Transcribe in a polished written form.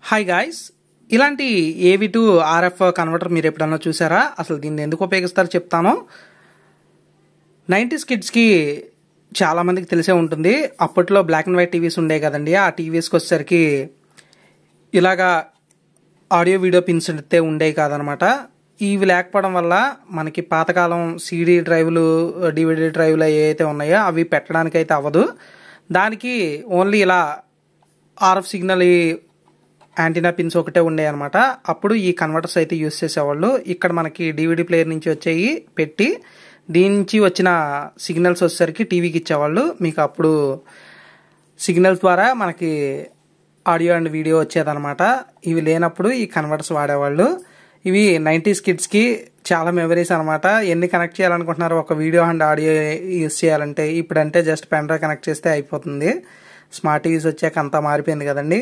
Hi guys, ఇలాంటి ఏవి to RF converter మీరు ఎప్పుడన్నా చూసారా? అసలు దీన్ని ఎందుకు ఉపయోగిస్తారో చెప్తాను. 90s కిడ్స్కి చాలామందికి తెలిసే ఉంటుంది. అప్పట్లో బ్లాక్ అండ్ వైట్ టీవీస్ ఉండే కదండి. ఆ టీవీస్కి వచ్చేసరికి ఇలాగా ఆడియో వీడియో పిన్స్ అయితే ఉండేవి కాదనమాట. ఇవి లేకపోవడం వల్ల మనకి పాతకాలం సీడీ డ్రైవ్లు, డివిడి డ్రైవ్లు ఏవైతే ఉన్నాయో అవి పెట్టడానికి అయితే అవ్వదు. దానికి ఓన్లీ ఇలా ఆర్ఎఫ్ సిగ్నల్ యాంటీనా పిన్స్ ఒకటే ఉండే అనమాట. అప్పుడు ఈ కన్వర్టర్స్ అయితే యూస్ చేసేవాళ్ళు. ఇక్కడ మనకి డివిడి ప్లేయర్ నుంచి వచ్చేవి పెట్టి దీని నుంచి వచ్చిన సిగ్నల్స్ వచ్చేసరికి టీవీకి ఇచ్చేవాళ్ళు. మీకు అప్పుడు సిగ్నల్స్ ద్వారా మనకి ఆడియో అండ్ వీడియో వచ్చేదనమాట. ఇవి లేనప్పుడు ఈ కన్వర్టర్స్ వాడేవాళ్ళు. ఇవి 90s కిడ్స్కి చాలా మెమరీస్ అనమాట. ఎన్ని కనెక్ట్ చేయాలనుకుంటున్నారు ఒక వీడియో అండ్ ఆడియో యూస్ చేయాలంటే? ఇప్పుడంటే జస్ట్ పెన్ డ్రైవ్ కనెక్ట్ చేస్తే అయిపోతుంది. స్మార్ట్ టీవీస్ వచ్చాక అంతా మారిపోయింది కదండి.